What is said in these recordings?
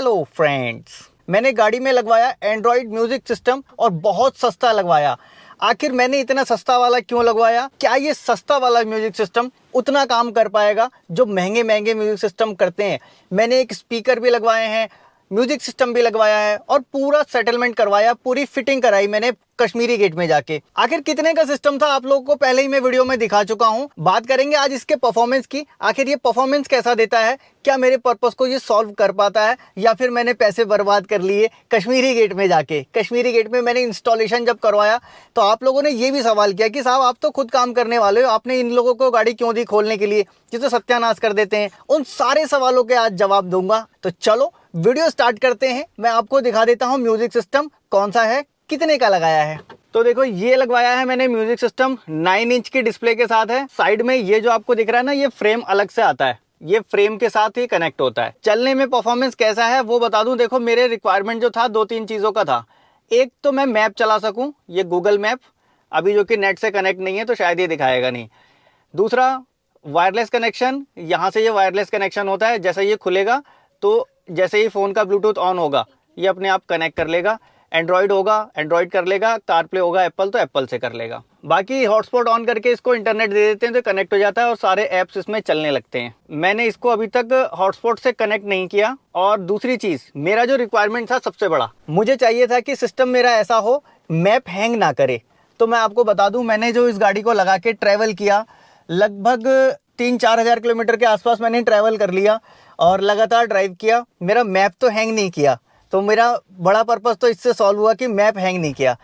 Hello friends, मैंने गाड़ी में लगवाया एंड्रॉइड म्यूजिक सिस्टम और बहुत सस्ता लगवाया। आखिर मैंने इतना सस्ता वाला क्यों लगवाया? क्या ये सस्ता वाला म्यूजिक सिस्टम उतना काम कर पाएगा जो महंगे महंगे म्यूजिक सिस्टम करते हैं? मैंने एक स्पीकर भी लगवाए हैं, म्यूजिक सिस्टम भी लगवाया है और पूरा सेटलमेंट करवाया, पूरी फिटिंग कराई मैंने कश्मीरी गेट में जाके। आखिर कितने का सिस्टम था आप लोगों को पहले ही मैं वीडियो में दिखा चुका हूं। बात करेंगे आज इसके परफॉर्मेंस की। आखिर ये परफॉर्मेंस कैसा देता है, क्या मेरे पर्पस को ये सॉल्व कर पाता है, या फिर मैंने पैसे बर्बाद कर लिए कश्मीरी गेट में जाके। कश्मीरी गेट में मैंने इंस्टॉलेशन जब करवाया तो आप लोगों ने ये भी सवाल किया कि साहब आप तो खुद काम करने वाले हो, आपने इन लोगों को गाड़ी क्यों दी खोलने के लिए, ये तो सत्यानाश कर देते हैं। उन सारे सवालों के आज जवाब दूंगा। तो चलो वीडियो स्टार्ट करते हैं। मैं आपको दिखा देता हूं म्यूजिक सिस्टम कौन सा है, कितने का लगाया है। तो देखो ये लगवाया है मैंने म्यूजिक सिस्टम, 9 इंच की डिस्प्ले के साथ है। साइड में ये जो आपको दिख रहा है ना, ये फ्रेम अलग से आता है, ये फ्रेम के साथ ही कनेक्ट होता है। चलने में परफॉर्मेंस कैसा है वो बता दूं। देखो मेरे रिक्वायरमेंट जो था 2-3 चीज़ों का था। एक तो मैं मैप चला सकूं, ये गूगल मैप, अभी जो कि नेट से कनेक्ट नहीं है तो शायद ये दिखाएगा नहीं। दूसरा वायरलेस कनेक्शन, यहाँ से ये वायरलेस कनेक्शन होता है, जैसे ये खुलेगा तो जैसे ही फ़ोन का ब्लूटूथ ऑन होगा ये अपने आप कनेक्ट कर लेगा। एंड्रॉयड होगा एंड्रॉयड कर लेगा, कारप्ले होगा एप्पल तो एप्पल से कर लेगा। बाकी हॉटस्पॉट ऑन करके इसको इंटरनेट दे देते हैं तो कनेक्ट हो जाता है और सारे ऐप्स इसमें चलने लगते हैं। मैंने इसको अभी तक हॉटस्पॉट से कनेक्ट नहीं किया। और दूसरी चीज़, मेरा जो रिक्वायरमेंट था सबसे बड़ा, मुझे चाहिए था कि सिस्टम मेरा ऐसा हो मैप हैंग ना करे। तो मैं आपको बता दूं, मैंने जो इस गाड़ी को लगा के ट्रैवल किया, लगभग 3-4 हज़ार किलोमीटर के आसपास मैंने ट्रैवल कर लिया और लगातार ड्राइव किया। मेरा मैप तो हैंग नहीं किया, तो मेरा बड़ा पर्पस तो इससे सॉल्व हुआ कि मैप हैंग नहीं किया।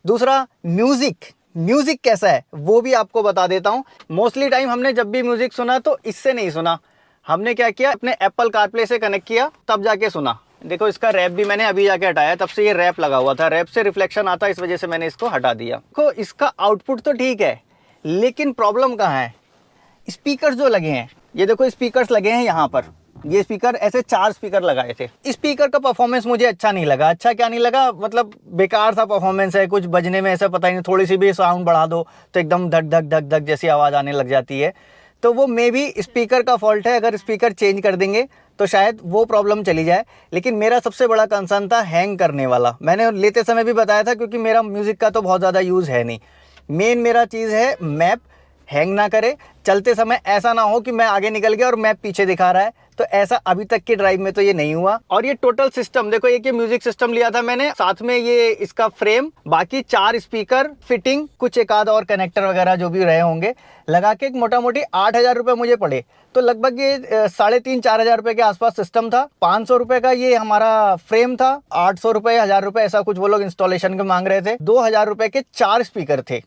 दूसरा म्यूज़िक कैसा है वो भी आपको बता देता हूँ। मोस्टली टाइम हमने जब भी म्यूज़िक सुना तो इससे नहीं सुना, हमने क्या किया, अपने एप्पल कारप्ले से कनेक्ट किया तब जाके सुना। देखो इसका रैप भी मैंने अभी जाके हटाया, तब से ये रैप लगा हुआ था, रैप से रिफ्लेक्शन आता, इस वजह से मैंने इसको हटा दिया। देखो इसका आउटपुट तो ठीक है, लेकिन प्रॉब्लम कहाँ है? स्पीकर जो लगे हैं, ये देखो स्पीकर्स लगे हैं यहाँ पर, ये स्पीकर ऐसे 4 स्पीकर लगाए थे। स्पीकर का परफॉर्मेंस मुझे अच्छा नहीं लगा। अच्छा क्या नहीं लगा, मतलब बेकार सा परफॉर्मेंस है, कुछ बजने में ऐसा पता ही नहीं। थोड़ी सी भी साउंड बढ़ा दो तो एकदम धक धक धक धक जैसी आवाज़ आने लग जाती है। तो वो मे भी स्पीकर का फॉल्ट है, अगर स्पीकर चेंज कर देंगे तो शायद वो प्रॉब्लम चली जाए। लेकिन मेरा सबसे बड़ा कंसर्न था हैंग करने वाला। मैंने लेते समय भी बताया था, क्योंकि मेरा म्यूज़िक का तो बहुत ज़्यादा यूज़ है नहीं। मेन मेरा चीज़ है मैप हैंग ना करे, चलते समय ऐसा ना हो कि मैं आगे निकल गया और मैप पीछे दिखा रहा है। तो ऐसा अभी तक की ड्राइव में तो ये नहीं हुआ। और ये टोटल सिस्टम देखो, एक ये म्यूजिक सिस्टम लिया था मैंने, साथ में ये इसका फ्रेम, बाकी 4 स्पीकर फिटिंग, कुछ एक आध और कनेक्टर वगैरह जो भी रहे होंगे, लगा के मोटा मोटी 8,000 रुपये मुझे पड़े। तो लगभग ये 3,500-4 हज़ार रुपये के आसपास सिस्टम था। 500 रुपये का ये हमारा फ्रेम था, 800 रुपये 1,000 रुपये ऐसा कुछ वो लोग इंस्टॉलेशन के मांग रहे थे। 2,000 रुपये के 4 स्पीकर थे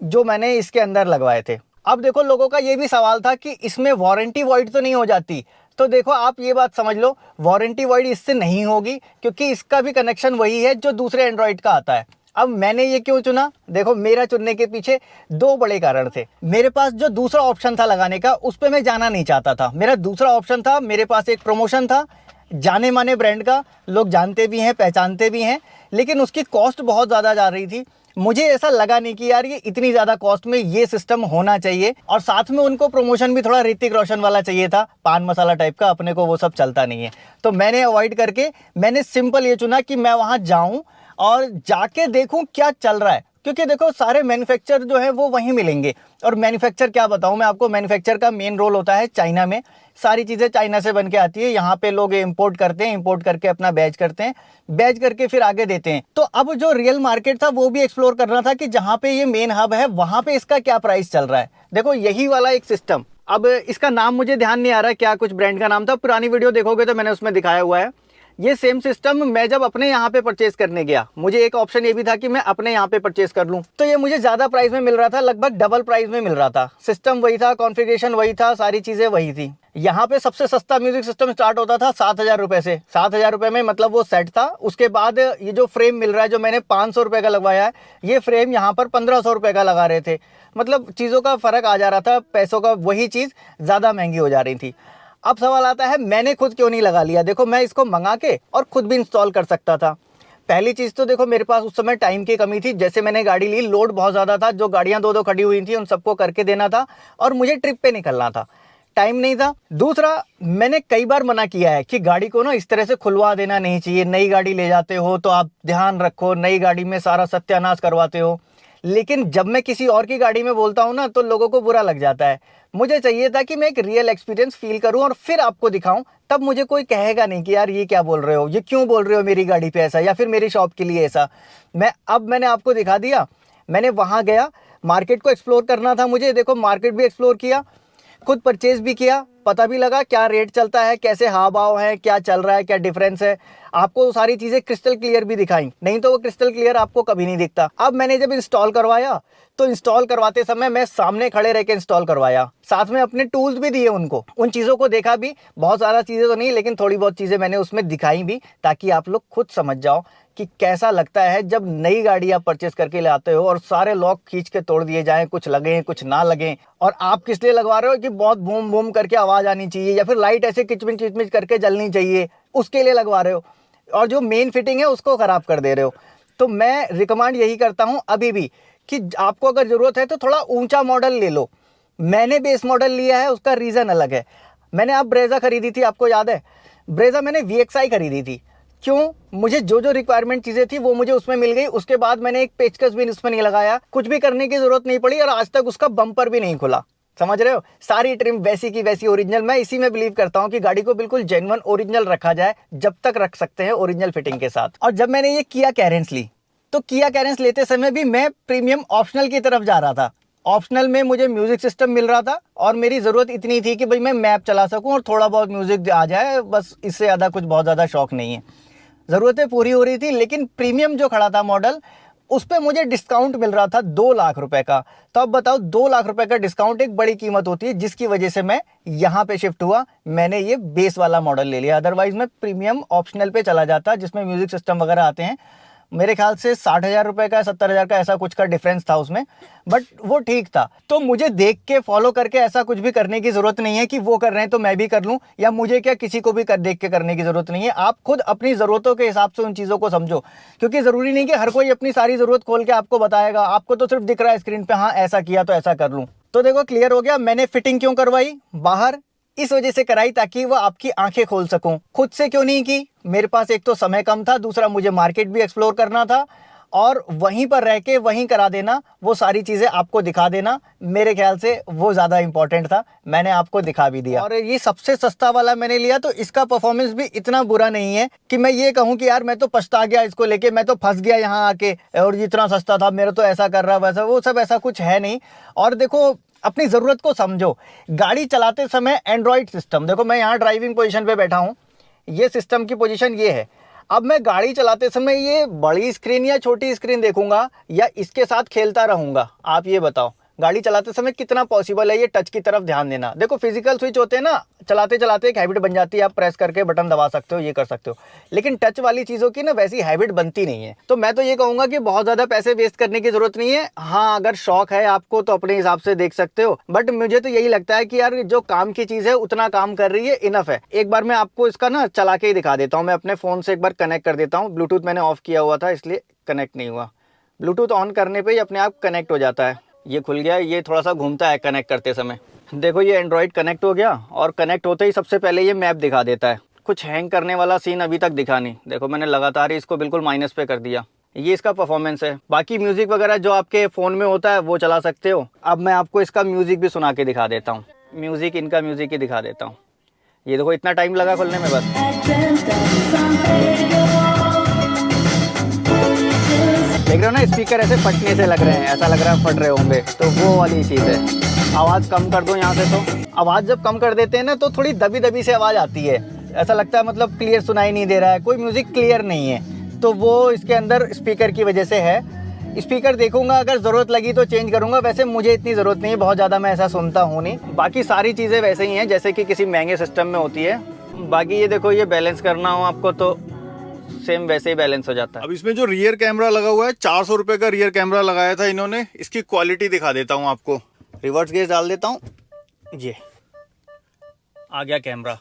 जो मैंने इसके अंदर लगवाए थे। अब देखो लोगों का ये भी सवाल था कि इसमें वारंटी वॉइड तो नहीं हो जाती। तो देखो आप ये बात समझ लो, वारंटी वॉइड इससे नहीं होगी, क्योंकि इसका भी कनेक्शन वही है जो दूसरे एंड्रॉइड का आता है। अब मैंने ये क्यों चुना? देखो मेरा चुनने के पीछे 2 बड़े कारण थे। मेरे पास जो दूसरा ऑप्शन था लगाने का, उस पर मैं जाना नहीं चाहता था। मेरा दूसरा ऑप्शन था, मेरे पास एक प्रमोशन था जाने माने ब्रांड का, लोग जानते भी हैं पहचानते भी हैं, लेकिन उसकी कॉस्ट बहुत ज़्यादा जा रही थी। मुझे ऐसा लगा नहीं कि यार ये इतनी ज़्यादा कॉस्ट में ये सिस्टम होना चाहिए, और साथ में उनको प्रमोशन भी थोड़ा ऋतिक रोशन वाला चाहिए था, पान मसाला टाइप का, अपने को वो सब चलता नहीं है। तो मैंने अवॉइड करके मैंने सिंपल ये चुना कि मैं वहाँ जाऊँ और जाके देखूँ क्या चल रहा है। क्योंकि देखो सारे मैन्युफैक्चर जो है वो वहीं मिलेंगे, और मैन्युफैक्चर क्या बताऊँ मैं आपको, मैन्युफैक्चर का मेन रोल होता है चाइना में। सारी चीज़ें चाइना से बन के आती है, यहाँ पे लोग इंपोर्ट करते हैं, इंपोर्ट करके अपना बैच करते हैं, बैच करके फिर आगे देते हैं। तो अब जो रियल मार्केट था वो भी एक्सप्लोर करना था कि जहाँ पे ये मेन हब है वहाँ पे इसका क्या प्राइस चल रहा है। देखो यही वाला एक सिस्टम, अब इसका नाम मुझे ध्यान नहीं आ रहा है क्या कुछ ब्रांड का नाम था, पुरानी वीडियो देखोगे तो मैंने उसमें दिखाया हुआ है। ये सेम सिस्टम मैं जब अपने यहाँ पे परचेज करने गया, मुझे एक ऑप्शन ये भी था कि मैं अपने यहाँ पे परचेज कर लूँ, तो ये मुझे ज़्यादा प्राइस में मिल रहा था, लगभग डबल प्राइस में मिल रहा था। सिस्टम वही था, कॉन्फ़िगरेशन वही था, सारी चीज़ें वही थी। यहाँ पे सबसे सस्ता म्यूजिक सिस्टम स्टार्ट होता था 7,000 रुपये से। 7,000 रुपये में मतलब वो सेट था। उसके बाद ये जो फ्रेम मिल रहा है, जो मैंने 500 रुपये का लगवाया है, ये फ्रेम यहाँ पर 1,500 रुपये का लगा रहे थे। मतलब चीज़ों का फ़र्क आ जा रहा था, पैसों का वही चीज़ ज़्यादा महंगी हो जा रही थी। अब सवाल आता है मैंने खुद क्यों नहीं लगा लिया? देखो मैं इसको मंगा के और खुद भी इंस्टॉल कर सकता था। पहली चीज़ तो देखो मेरे पास उस समय टाइम की कमी थी। जैसे मैंने गाड़ी ली, लोड बहुत ज़्यादा था, जो गाड़ियाँ 2-2 खड़ी हुई थी उन सबको करके देना था और मुझे ट्रिप पे निकलना था। टाइम नहीं था। दूसरा, मैंने कई बार मना किया है कि गाड़ी को ना इस तरह से खुलवा देना नहीं चाहिए। नई गाड़ी ले जाते हो तो आप ध्यान रखो, नई गाड़ी में सारा सत्यानाश करवाते हो। लेकिन जब मैं किसी और की गाड़ी में बोलता हूँ ना तो लोगों को बुरा लग जाता है। मुझे चाहिए था कि मैं एक रियल एक्सपीरियंस फील करूँ और फिर आपको दिखाऊं, तब मुझे कोई कहेगा नहीं कि यार ये क्या बोल रहे हो, ये क्यों बोल रहे हो मेरी गाड़ी पे ऐसा, या फिर मेरी शॉप के लिए ऐसा। मैंने आपको दिखा दिया। मैंने वहाँ गया, मार्केट को एक्सप्लोर करना था मुझे। देखो, मार्केट भी एक्सप्लोर किया, खुद परचेज भी किया, पता भी लगा क्या रेट चलता है, कैसे हाव भाव है, क्या चल रहा है, क्या डिफरेंस है। आपको सारी चीज़ें क्रिस्टल क्लियर भी दिखाई, नहीं तो वो क्रिस्टल क्लियर आपको कभी नहीं दिखता। अब मैंने जब इंस्टॉल करवाया तो इंस्टॉल करवाते समय मैं सामने खड़े रह के इंस्टॉल करवाया, साथ में अपने टूल्स भी दिए उनको, उन चीज़ों को देखा भी। बहुत सारा चीज़ें तो नहीं, लेकिन थोड़ी बहुत चीज़ें मैंने उसमें दिखाई भी, ताकि आप लोग खुद समझ जाओ कि कैसा लगता है जब नई गाड़ी आप परचेस करके लाते हो और सारे लॉक खींच के तोड़ दिए जाएं, कुछ लगे कुछ ना लगे। और आप किस लिए लगवा रहे हो कि बहुत बूम बूम करके आवाज़ आनी चाहिए, या फिर लाइट ऐसे किचमिच किचमिच करके जलनी चाहिए, उसके लिए लगवा रहे हो, और जो मेन फिटिंग है उसको ख़राब कर दे रहे हो। तो मैं रिकमेंड यही करता हूँ अभी भी कि आपको अगर ज़रूरत है तो थोड़ा ऊंचा मॉडल ले लो। मैंने बेस मॉडल लिया है, उसका रीज़न अलग है। मैंने आप ब्रेजा खरीदी थी, आपको याद है? ब्रेजा मैंने VXI खरीदी थी। क्यों? मुझे जो जो रिक्वायरमेंट चीज़ें थी वो मुझे उसमें मिल गई। उसके बाद मैंने एक पेचकस भी उसमें नहीं लगाया, कुछ भी करने की ज़रूरत नहीं पड़ी, और आज तक उसका बम्पर भी नहीं खुला। समझ रहे हो? सारी ट्रिम वैसी की वैसी ओरिजिनल। मैं इसी में बिलीव करता हूँ कि गाड़ी को बिल्कुल जेन्युइन ओरिजिनल रखा जाए, जब तक रख सकते हैं ओरिजिनल फिटिंग के साथ। और जब मैंने ये किया कैरेंस ली, तो किया कैरेंस लेते समय भी मैं प्रीमियम ऑप्शनल की तरफ जा रहा था। ऑप्शनल में मुझे म्यूजिक सिस्टम मिल रहा था, और मेरी ज़रूरत इतनी थी कि भाई मैं मैप चला सकूं और थोड़ा बहुत म्यूजिक आ जाए, बस। इससे ज़्यादा कुछ बहुत ज़्यादा शौक नहीं है। ज़रूरतें पूरी हो रही थी, लेकिन प्रीमियम जो खड़ा था मॉडल, उस पर मुझे डिस्काउंट मिल रहा था 2 लाख रुपए का। तो अब बताओ, 2 लाख रुपए का डिस्काउंट एक बड़ी कीमत होती है, जिसकी वजह से मैं यहाँ पे शिफ्ट हुआ। मैंने ये बेस वाला मॉडल ले लिया, अदरवाइज मैं प्रीमियम ऑप्शनल पे चला जाता, जिसमें म्यूजिक सिस्टम वगैरह आते हैं। मेरे ख्याल से 60,000 रुपए का, 70,000 का, ऐसा कुछ का डिफरेंस था उसमें, बट वो ठीक था। तो मुझे देख के फॉलो करके ऐसा कुछ भी करने की जरूरत नहीं है कि वो कर रहे हैं तो मैं भी कर लूं, या मुझे क्या किसी को भी देख के करने की जरूरत नहीं है। आप खुद अपनी जरूरतों के हिसाब से उन चीजों को समझो, क्योंकि जरूरी नहीं कि हर कोई अपनी सारी जरूरत खोल के आपको बताएगा। आपको तो सिर्फ दिख रहा है स्क्रीन पे, हाँ ऐसा किया तो ऐसा कर लूं। तो देखो, क्लियर हो गया। मैंने फिटिंग क्यों करवाई बाहर, इस वजह से कराई ताकि वो आपकी आंखें खोल सकूं। खुद से क्यों नहीं की? मेरे पास एक तो समय कम था, दूसरा मुझे मार्केट भी एक्सप्लोर करना था, और वहीं पर रह के वहीं करा देना, वो सारी चीज़ें आपको दिखा देना, मेरे ख्याल से वो ज़्यादा इंपॉर्टेंट था। मैंने आपको दिखा भी दिया। और ये सबसे सस्ता वाला मैंने लिया, तो इसका परफॉर्मेंस भी इतना बुरा नहीं है कि मैं ये कहूँ कि यार मैं तो पछता गया इसको लेके, मैं तो फंस गया यहाँ आके, और जितना सस्ता था मेरा तो ऐसा कर रहा वैसा। वो सब ऐसा कुछ है नहीं। और देखो, अपनी ज़रूरत को समझो। गाड़ी चलाते समय एंड्रॉयड सिस्टम, देखो मैं यहाँ ड्राइविंग पोजीशन पे बैठा हूँ, ये सिस्टम की पोजीशन ये है। अब मैं गाड़ी चलाते समय ये बड़ी स्क्रीन या छोटी स्क्रीन देखूंगा, या इसके साथ खेलता रहूंगा? आप ये बताओ, गाड़ी चलाते समय कितना पॉसिबल है ये टच की तरफ ध्यान देना। देखो, फिजिकल स्विच होते हैं ना, चलाते चलाते एक हैबिट बन जाती है, आप प्रेस करके बटन दबा सकते हो, ये कर सकते हो, लेकिन टच वाली चीज़ों की ना वैसी हैबिट बनती नहीं है। तो मैं तो ये कहूँगा कि बहुत ज़्यादा पैसे वेस्ट करने की ज़रूरत नहीं है। हाँ, अगर शौक है आपको तो अपने हिसाब से देख सकते हो, बट मुझे तो यही लगता है कि यार जो काम की चीज़ है उतना काम कर रही है, इनफ है। एक बार मैं आपको इसका ना चला के ही दिखा देता हूँ। मैं अपने फ़ोन से एक बार कनेक्ट कर देता हूँ। ब्लूटूथ मैंने ऑफ किया हुआ था, इसलिए कनेक्ट नहीं हुआ। ब्लूटूथ ऑन करने पर ही अपने आप कनेक्ट हो जाता है। ये खुल गया, ये थोड़ा सा घूमता है कनेक्ट करते समय। देखो, ये एंड्रॉयड कनेक्ट हो गया, और कनेक्ट होते ही सबसे पहले ये मैप दिखा देता है। कुछ हैंग करने वाला सीन अभी तक दिखा नहीं। देखो, मैंने लगातार ही इसको बिल्कुल माइनस पे कर दिया। ये इसका परफॉर्मेंस है। बाकी म्यूज़िक वगैरह जो आपके फ़ोन में होता है वो चला सकते हो। अब मैं आपको इसका म्यूज़िक भी सुना के दिखा देता हूँ। म्यूज़िक, इनका म्यूज़िक ही दिखा देता हूँ। ये देखो, इतना टाइम लगा खुलने में बस। देख रहे हो ना, स्पीकर ऐसे फटने से लग रहे हैं, ऐसा लग रहा है फट रहे होंगे, तो वो वाली चीज़ है। आवाज़ कम कर दो यहाँ से, तो आवाज़ जब कम कर देते हैं ना तो थोड़ी दबी दबी से आवाज़ आती है, ऐसा लगता है मतलब क्लियर सुनाई नहीं दे रहा है, कोई म्यूज़िक क्लियर नहीं है। तो वो इसके अंदर स्पीकर की वजह से है। स्पीकर देखूंगा, अगर ज़रूरत लगी तो चेंज करूंगा, वैसे मुझे इतनी ज़रूरत नहीं है, बहुत ज़्यादा मैं ऐसा सुनता हूँ नहीं। बाकी सारी चीज़ें वैसे ही हैं जैसे कि किसी महंगे सिस्टम में होती है। बाकी ये देखो, ये बैलेंस करना हो आपको तो सेम वैसे ही बैलेंस हो जाता है। अब इसमें जो रियर कैमरा लगा हुआ है, 400 रुपए का रियर कैमरा लगाया था इन्होंने। इसकी क्वालिटी दिखा देता हूँ आपको। रिवर्स गेयर डाल देता हूँ, ये आ गया कैमरा।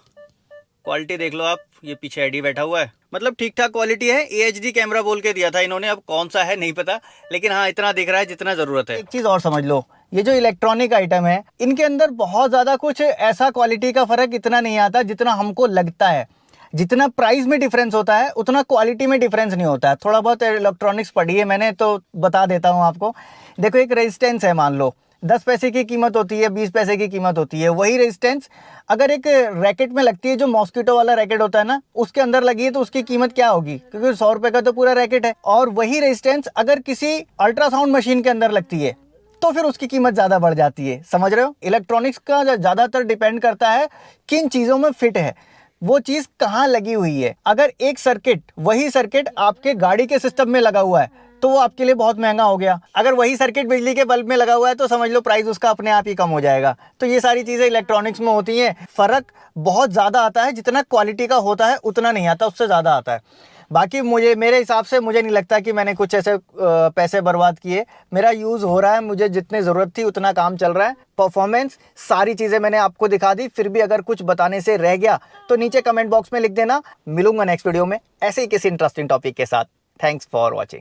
क्वालिटी देख लो आप, ये पीछे एडी बैठा हुआ है, मतलब ठीक ठाक क्वालिटी है। AHD कैमरा बोल के दिया था इन्होंने, अब कौन सा है नहीं पता, लेकिन हाँ इतना दिख रहा है जितना ज़रूरत है। एक चीज़ और समझ लो, ये जो इलेक्ट्रॉनिक आइटम है इनके अंदर बहुत ज़्यादा कुछ ऐसा क्वालिटी का फ़र्क इतना नहीं आता जितना हमको लगता है। जितना प्राइस में डिफरेंस होता है उतना क्वालिटी में डिफरेंस नहीं होता है। थोड़ा बहुत इलेक्ट्रॉनिक्स पढ़ी है मैंने तो बता देता हूँ आपको। देखो एक रेजिस्टेंस है, मान लो 10 पैसे की कीमत होती है, 20 पैसे की कीमत होती है। वही रेजिस्टेंस अगर एक रैकेट में लगती है, जो मॉस्किटो वाला रैकेट होता है ना, उसके अंदर लगी है तो उसकी कीमत क्या होगी, क्योंकि 100 रुपये का तो पूरा रैकेट है। और वही रेजिस्टेंस अगर किसी अल्ट्रासाउंड मशीन के अंदर लगती है तो फिर उसकी कीमत ज़्यादा बढ़ जाती है। समझ रहे हो? इलेक्ट्रॉनिक्स का ज़्यादातर डिपेंड करता है किन चीज़ों में फिट है, वो चीज़ कहाँ लगी हुई है। अगर एक सर्किट, वही सर्किट आपके गाड़ी के सिस्टम में लगा हुआ है तो वो आपके लिए बहुत महंगा हो गया। अगर वही सर्किट बिजली के बल्ब में लगा हुआ है तो समझ लो प्राइस उसका अपने आप ही कम हो जाएगा। तो ये सारी चीज़ें इलेक्ट्रॉनिक्स में होती हैं। फ़र्क बहुत ज़्यादा आता है, जितना क्वालिटी का होता है उतना नहीं आता, उससे ज़्यादा आता है। बाकी मेरे हिसाब से मुझे नहीं लगता कि मैंने कुछ ऐसे पैसे बर्बाद किए। मेरा यूज़ हो रहा है, मुझे जितनी ज़रूरत थी उतना काम चल रहा है। परफॉर्मेंस सारी चीज़ें मैंने आपको दिखा दी। फिर भी अगर कुछ बताने से रह गया तो नीचे कमेंट बॉक्स में लिख देना। मिलूंगा नेक्स्ट वीडियो में ऐसे ही किसी इंटरेस्टिंग टॉपिक के साथ। Thanks for watching.